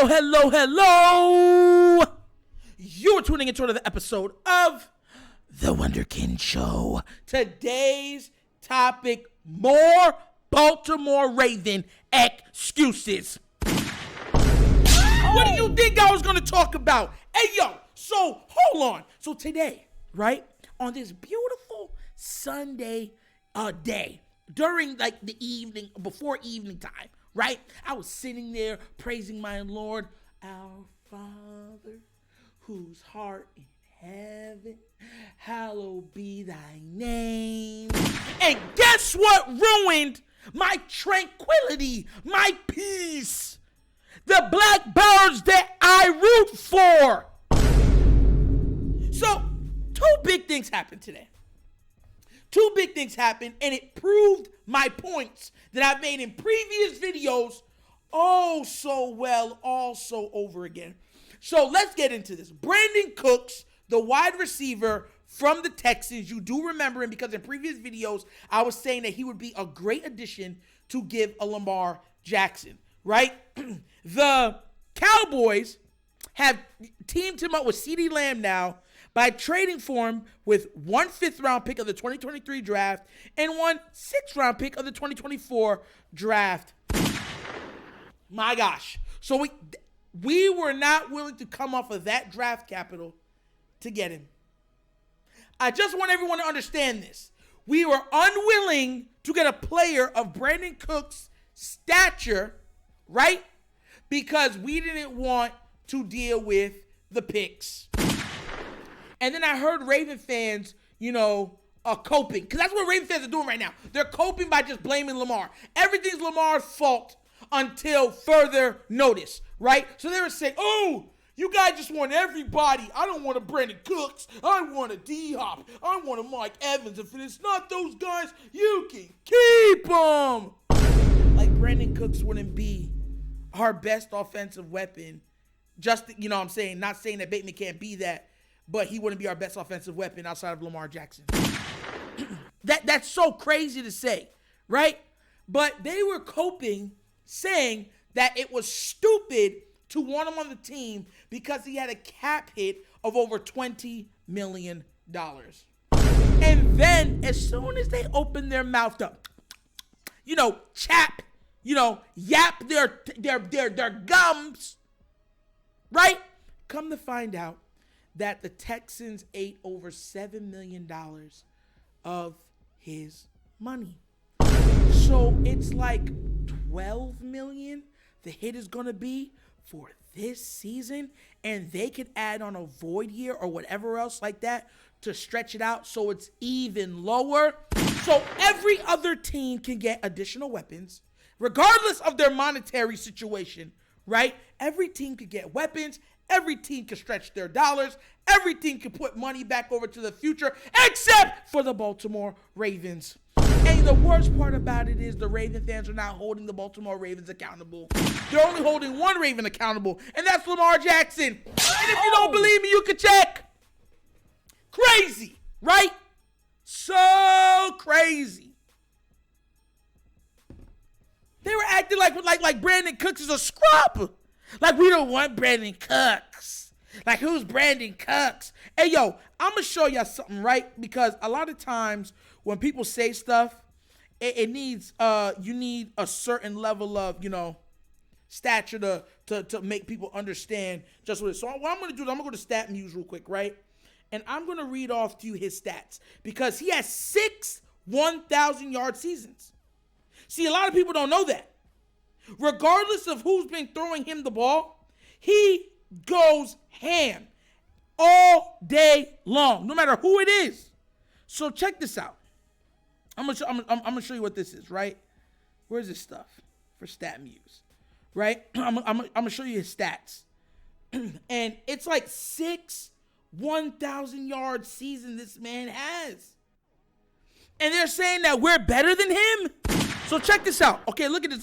Hello. You're tuning into another episode of The Wunderkind Show. Today's topic, more Baltimore Raven excuses. What do you think I was going to talk about? Hey, yo, so hold on. So today, right, on this beautiful Sunday day, during like the evening, before evening time, right, I was sitting there praising my Lord, our Father, whose heart in heaven, hallowed be thy name. And guess what ruined my tranquility, my peace? The Blackbirds that I root for. So, two big things happened today. Two big things happened, and it proved my points that I've made in previous videos oh so well, also over again. So let's get into this. Brandin Cooks, the wide receiver from the Texans, you do remember him because in previous videos, I was saying that he would be a great addition to give a Lamar Jackson, right? The Cowboys have teamed him up with CeeDee Lamb now by trading for him with 1 5th-round pick of the 2023 draft and 1 6th-round pick of the 2024 draft. My gosh. So we were not willing to come off of that draft capital to get him. I just want everyone to understand this. We were unwilling to get a player of Brandin Cooks' stature, right? Because we didn't want to deal with the picks. And then I heard Raven fans, coping. Because that's what Raven fans are doing right now. They're coping by just blaming Lamar. Everything's Lamar's fault until further notice, right? So they were saying, oh, you guys just want everybody. I don't want a Brandin Cooks. I want a D-Hop. I want a Mike Evans. If it's not those guys, you can keep them. Like Brandin Cooks wouldn't be our best offensive weapon. Just, I'm saying, not saying that Bateman can't be that, but he wouldn't be our best offensive weapon outside of Lamar Jackson. That's so crazy to say, right? But they were coping, saying that it was stupid to want him on the team because he had a cap hit of over $20 million. And then as soon as they opened their mouth up, yap their gums, right? Come to find out that the Texans ate over $7 million of his money. So it's like $12 million the hit is going to be for this season, and they could add on a void year or whatever else like that to stretch it out so it's even lower. So every other team can get additional weapons, regardless of their monetary situation, right? Every team could get weapons. Every team can stretch their dollars. Every team can put money back over to the future, except for the Baltimore Ravens. And the worst part about it is the Raven fans are not holding the Baltimore Ravens accountable. They're only holding one Raven accountable, and that's Lamar Jackson. And if you don't believe me, you can check. Crazy, right? So crazy. They were acting like Brandin Cooks is a scrub. Like, we don't want Brandin Cooks. Like, who's Brandin Cooks? Hey, yo, I'm going to show y'all something, right? Because a lot of times when people say stuff, it needs, you need a certain level of, stature to make people understand just what it is. So what I'm going to do is I'm going to go to Stat Muse real quick, right? And I'm going to read off to you his stats because he has 6 1,000-yard seasons. See, a lot of people don't know that. Regardless of who's been throwing him the ball, he goes ham all day long, no matter who it is. So check this out. I'm gonna show you what this is, right? Where's this stuff for Stat Muse, right? I'm gonna show you his stats, and it's like 6 1,000-yard season this man has, and they're saying that we're better than him. So check this out. Okay, look at this.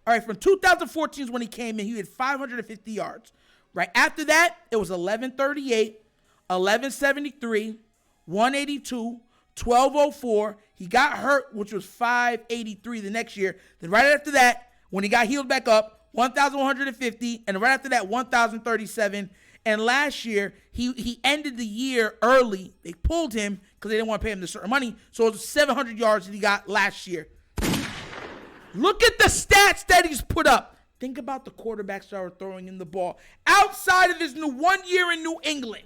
All right, from 2014 is when he came in. He had 550 yards. Right after that, it was 1138, 1173, 182, 1204. He got hurt, which was 583 the next year. Then right after that, when he got healed back up, 1,150, and right after that, 1,037. And last year, he ended the year early. They pulled him because they didn't want to pay him the certain money. So it was 700 yards that he got last year. Look at the stats that he's put up. Think about the quarterbacks that are throwing in the ball outside of his 1 year in New England.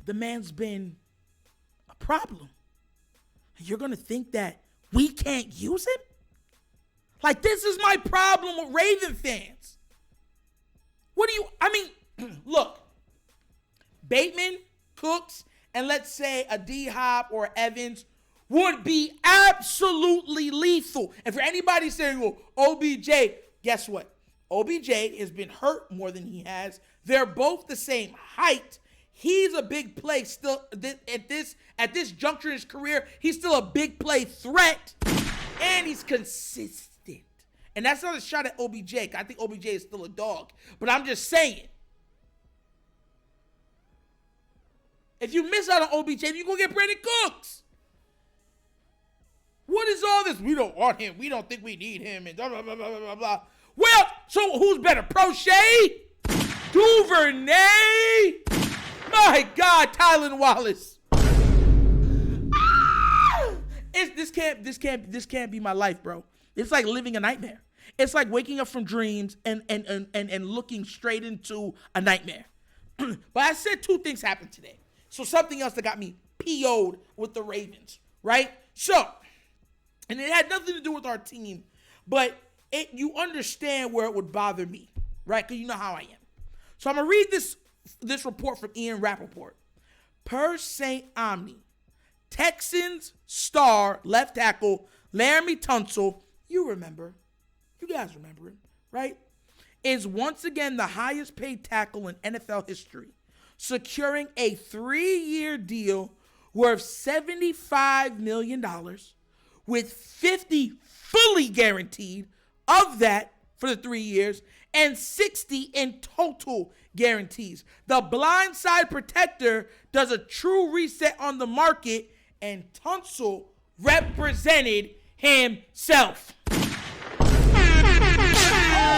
The man's been a problem. You're going to think that we can't use him? Like, this is my problem with Raven fans. Look, Bateman, Cooks, and let's say a D-Hop or Evans would be absolutely lethal. And for anybody saying, well, OBJ, guess what? OBJ has been hurt more than he has. They're both the same height. He's a big play still at this juncture in his career. He's still a big play threat, and he's consistent. And that's not a shot at OBJ. I think OBJ is still a dog. But I'm just saying, if you miss out on OBJ, you're going to get Brandin Cooks. What is all this? We don't want him. We don't think we need him. And blah, blah, blah, blah, blah, blah. Well, so who's better? Prochet? Duvernay? My God, Tylan Wallace. This can't be my life, bro. It's like living a nightmare. It's like waking up from dreams and looking straight into a nightmare. But I said two things happened today. So something else that got me PO'd with the Ravens, right? So, and it had nothing to do with our team, but you understand where it would bother me, right? Because you know how I am. So I'm going to read this report from Ian Rappaport. Per St. Omni, Texans star left tackle Laremy Tunsil, you guys remember him, right? Is once again the highest paid tackle in NFL history, securing a 3-year deal worth $75 million with 50 fully guaranteed of that for the 3 years and 60 in total guarantees. The blindside protector does a true reset on the market, and Tunsil represented himself.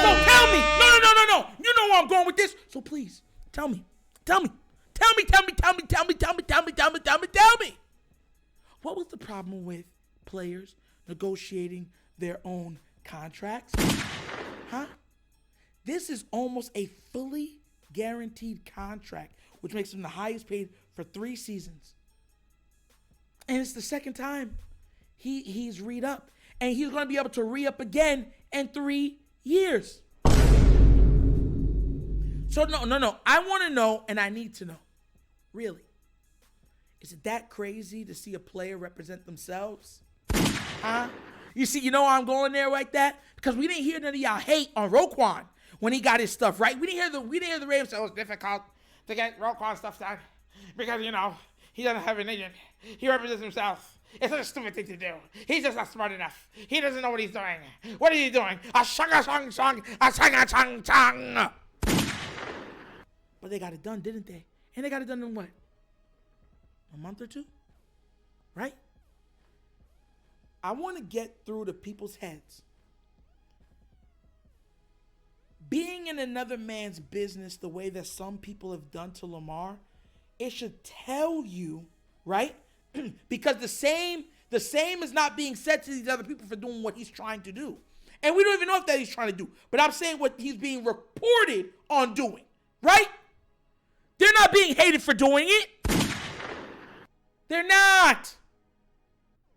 So tell me, no. You know where I'm going with this. So please, tell me. What was the problem with players negotiating their own contracts? Huh? This is almost a fully guaranteed contract, which makes him the highest paid for 3 seasons. And it's the second time he's re-up. And he's going to be able to re-up again in 3 years. So no. I want to know, and I need to know. Really? Is it that crazy to see a player represent themselves? Huh? You know why I'm going there like that? Because we didn't hear none of y'all hate on Roquan when he got his stuff, right? We didn't hear the Ravens say it was difficult to get Roquan stuff done because, he doesn't have an agent. He represents himself. It's such a stupid thing to do. He's just not smart enough. He doesn't know what he's doing. What are you doing? A shang, a chang. But they got it done, didn't they? And they got it done in what? A month or two? Right? I want to get through to people's heads. Being in another man's business the way that some people have done to Lamar, it should tell you, right? Because the same is not being said to these other people for doing what he's trying to do. And we don't even know if that he's trying to do. But I'm saying what he's being reported on doing, right? They're not being hated for doing it. They're not.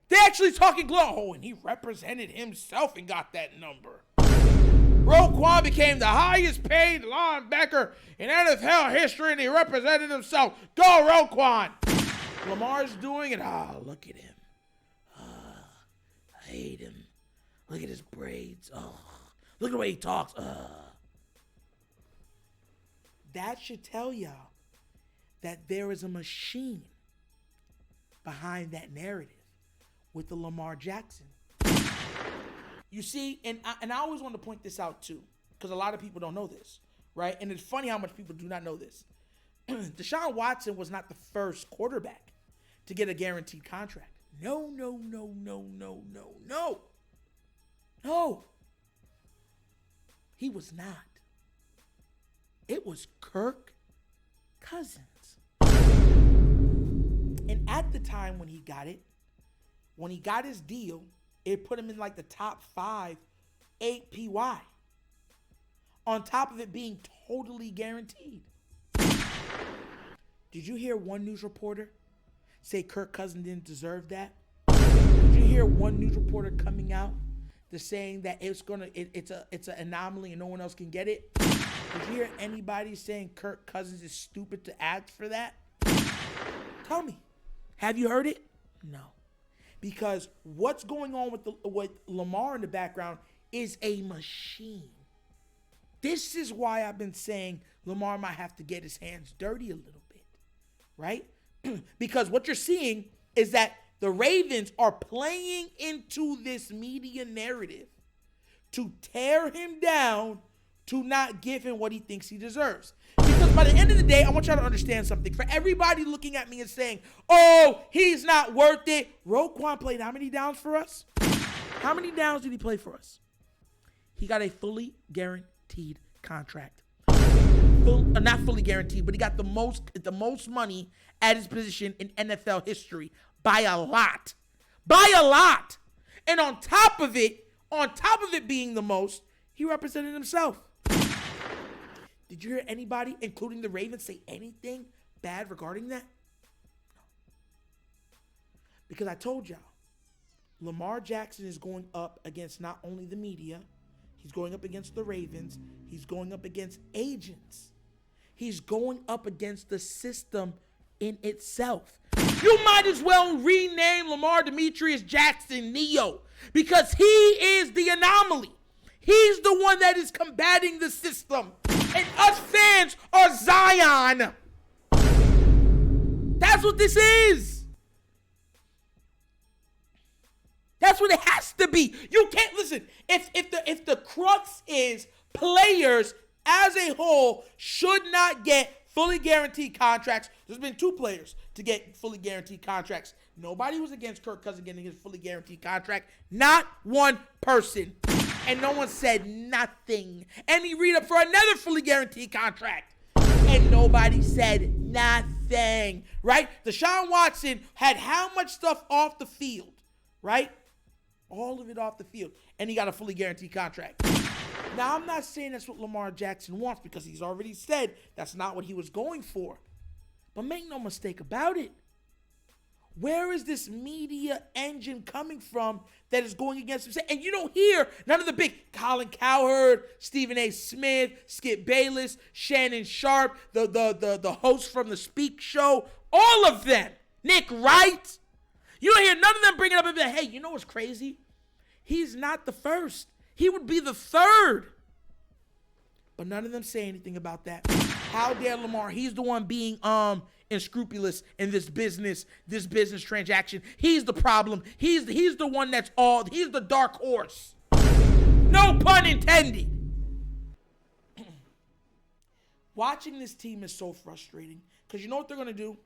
They're actually talking glow. Oh, and he represented himself and got that number. Roquan became the highest paid linebacker in NFL history, and he represented himself. Go, Roquan. Lamar's doing it. Oh, look at him. I hate him. Look at his braids. Oh, look at the way he talks. That should tell y'all that there is a machine behind that narrative with the Lamar Jackson. You see, and I always want to point this out too, because a lot of people don't know this, right? And it's funny how much people do not know this. Deshaun Watson was not the first quarterback to get a guaranteed contract. No. He was not. It was Kirk Cousins. And at the time when he got his deal, it put him in like the top 5 APY. On top of it being totally guaranteed. Did you hear one news reporter say Kirk Cousins didn't deserve that? Did you hear one news reporter coming out to saying that it's an anomaly and no one else can get it? Did you hear anybody saying Kirk Cousins is stupid to ask for that? Tell me. Have you heard it? No. Because what's going on with Lamar in the background is a machine. This is why I've been saying Lamar might have to get his hands dirty a little bit, right? Because what you're seeing is that the Ravens are playing into this media narrative to tear him down, to not give him what he thinks he deserves. Because by the end of the day, I want y'all to understand something. For everybody looking at me and saying, oh, he's not worth it. Roquan played how many downs for us? How many downs did he play for us? He got a fully guaranteed contract. Not fully guaranteed, but he got the most money at his position in NFL history by a lot. By a lot. And on top of it being the most, he represented himself. Did you hear anybody, including the Ravens, say anything bad regarding that? No. Because I told y'all, Lamar Jackson is going up against not only the media, he's going up against the Ravens, he's going up against agents. He's going up against the system in itself. You might as well rename Lamar Demetrius Jackson Neo, because he is the anomaly. He's the one that is combating the system. And us fans are Zion. That's what this is. That's what it has to be. You can't listen. If the crux is players as a whole should not get fully guaranteed contracts. There's been 2 players to get fully guaranteed contracts. Nobody was against Kirk Cousins getting his fully guaranteed contract. Not one person. And no one said nothing. And he read up for another fully guaranteed contract. And nobody said nothing. Right? Deshaun Watson had how much stuff off the field? Right? All of it off the field. And he got a fully guaranteed contract. Now, I'm not saying that's what Lamar Jackson wants, because he's already said that's not what he was going for. But make no mistake about it. Where is this media engine coming from that is going against him? And you don't hear none of the big Colin Cowherd, Stephen A. Smith, Skip Bayless, Shannon Sharp, the host from the Speak Show, all of them. Nick Wright. You don't hear none of them bringing up and be like, hey, you know what's crazy? He's not the first. He would be the third. But none of them say anything about that. How dare Lamar? He's the one being unscrupulous in this business transaction. He's the problem. He's the one he's the dark horse. No pun intended. Watching this team is so frustrating, because you know what they're going to do?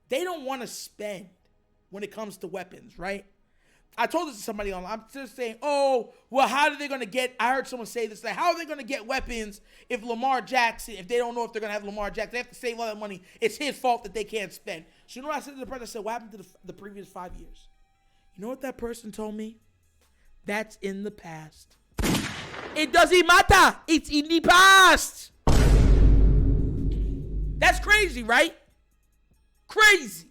They don't want to spend when it comes to weapons, right? I told this to somebody online. I'm just saying, oh, well, how are they going to get, I heard someone say this, like, how are they going to get weapons if Lamar Jackson, if they don't know if they're going to have Lamar Jackson, they have to save all that money. It's his fault that they can't spend. So you know what I said to the person? I said, what happened to the previous 5 years? You know what that person told me? That's in the past. It doesn't matter. It's in the past. That's crazy, right? Crazy.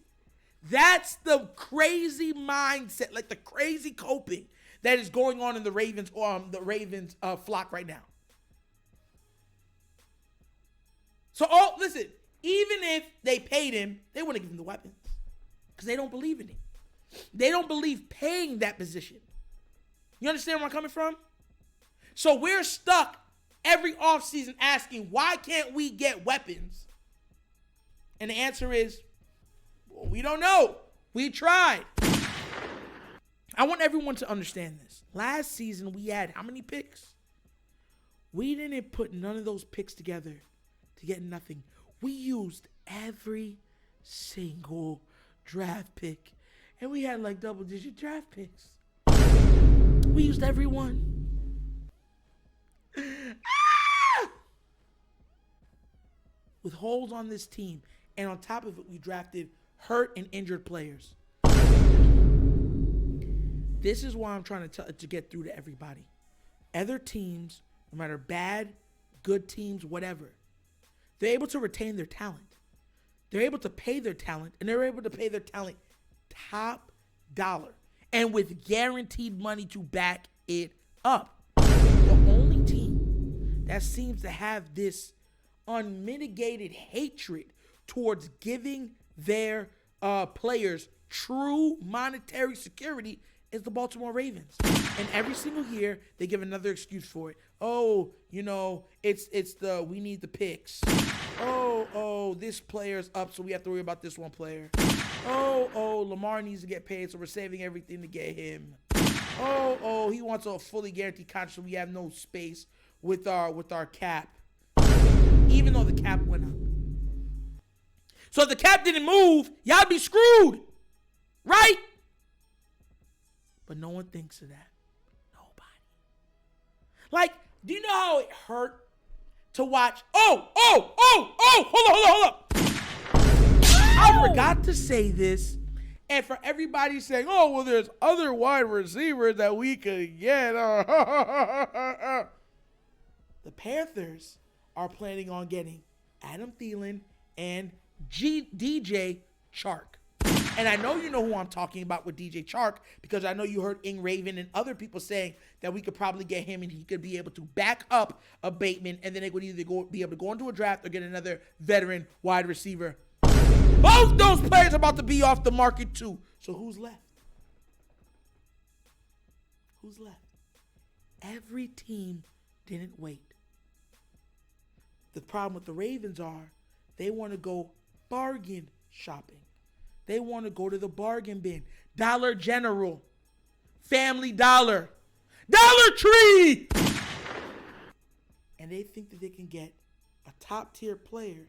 That's the crazy mindset, like the crazy coping that is going on in the Ravens flock right now. So, listen, even if they paid him, they wouldn't give him the weapons, because they don't believe in him. They don't believe paying that position. You understand where I'm coming from? So we're stuck every offseason asking, why can't we get weapons? And the answer is, well, we don't know. We tried. I want everyone to understand this. Last season, we had how many picks? We didn't put none of those picks together to get nothing. We used every single draft pick. And we had like double-digit draft picks. We used every one. With holes on this team, and on top of it, we drafted hurt and injured players. This is why I'm trying to get through to everybody. Other teams, no matter bad, good teams, whatever, they're able to retain their talent. They're able to pay their talent, and they're able to pay their talent top dollar and with guaranteed money to back it up. The only team that seems to have this unmitigated hatred towards giving their players true monetary security is the Baltimore Ravens. And every single year, they give another excuse for it. Oh, it's we need the picks. Oh, this player's up, so we have to worry about this one player. Oh, Lamar needs to get paid, so we're saving everything to get him. Oh, he wants a fully guaranteed contract, so we have no space with our cap. Even though the cap went up. So if the cap didn't move, y'all be screwed. Right? But no one thinks of that. Nobody. Like, do you know how it hurt to watch? Hold on. I forgot to say this. And for everybody saying, oh, well, there's other wide receivers that we could get. The Panthers are planning on getting Adam Thielen and DJ Chark. And I know you know who I'm talking about with DJ Chark because I know you heard Ing Raven and other people saying that we could probably get him and he could be able to back up a Bateman, and then they would either be able to go into a draft or get another veteran wide receiver. Both those players are about to be off the market too. So who's left? Who's left? Every team didn't wait. The problem with the Ravens are they want to go bargain shopping. They want to go to the bargain bin. Dollar General. Family Dollar. Dollar Tree. And they think that they can get a top tier player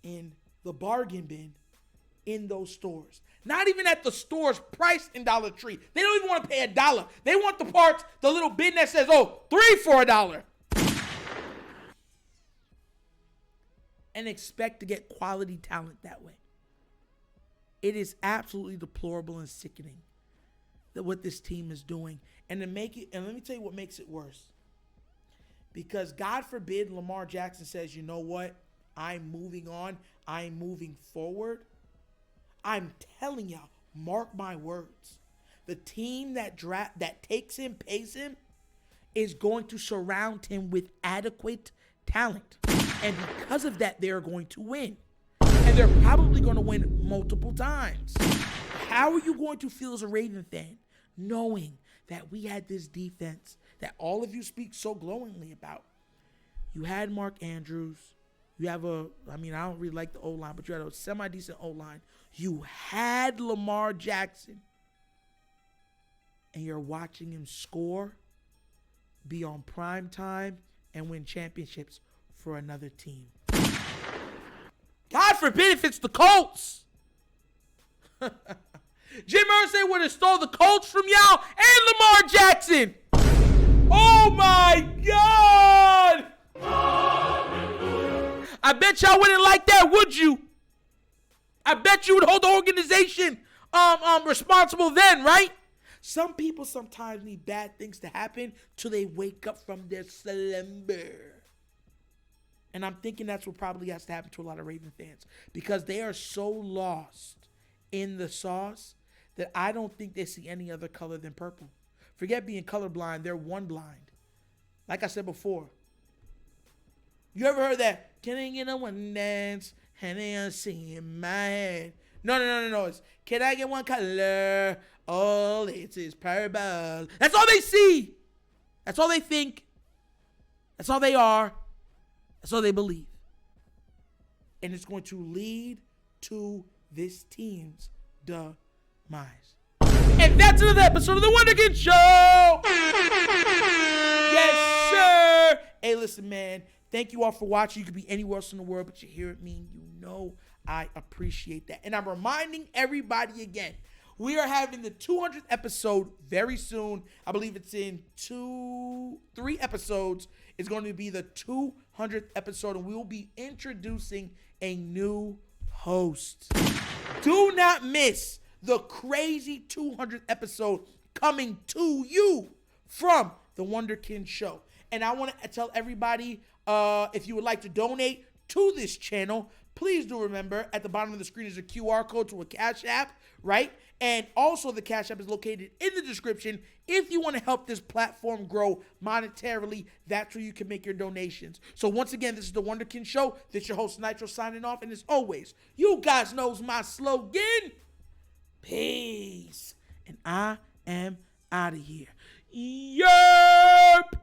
in the bargain bin in those stores. Not even at the stores priced in Dollar Tree. They don't even want to pay $1. They want the parts, the little bin that says, 3 for $1. And expect to get quality talent that way. It is absolutely deplorable and sickening that what this team is doing. And let me tell you what makes it worse. Because God forbid Lamar Jackson says, you know what? I'm moving on. I'm moving forward. I'm telling y'all, mark my words. The team that takes him, pays him, is going to surround him with adequate talent. And because of that, they're going to win. And they're probably going to win multiple times. How are you going to feel as a Raven fan knowing that we had this defense that all of you speak so glowingly about? You had Mark Andrews. You have I don't really like the O-line, but you had a semi-decent O-line. You had Lamar Jackson. And you're watching him score, be on prime time, and win championships for another team. God forbid if it's the Colts. Jim Irsay would have stole the Colts from y'all and Lamar Jackson. Oh my God. I bet y'all wouldn't like that, would you? I bet you would hold the organization responsible then, right? Some people sometimes need bad things to happen till they wake up from their slumber. And I'm thinking that's what probably has to happen to a lot of Raven fans because they are so lost in the sauce that I don't think they see any other color than purple. Forget being colorblind, they're one blind. Like I said before. You ever heard that? Can I get a one dance? And I see in my head. No. It's, can I get one color? All it is purple. That's all they see. That's all they think. That's all they are. That's all they believe. And it's going to lead to this team's demise. And that's another episode of The Wunderkind Show. Yes, sir. Hey, listen, man. Thank you all for watching. You could be anywhere else in the world, but you hear it, me, you know I appreciate that. And I'm reminding everybody again, We are having the 200th episode very soon. I believe it's in 3 episodes. It's going to be the 200th episode, and we will be introducing a new host. Do not miss the crazy 200th episode coming to you from The Wunderkind Show. And I want to tell everybody, if you would like to donate to this channel, please do remember at the bottom of the screen is a QR code to a Cash App, right? And also the Cash App is located in the description. If you want to help this platform grow monetarily, that's where you can make your donations. So once again, this is The Wunderkind Show. This is your host, Nitro, signing off. And as always, you guys knows my slogan. Peace. And I am out of here. Yerp!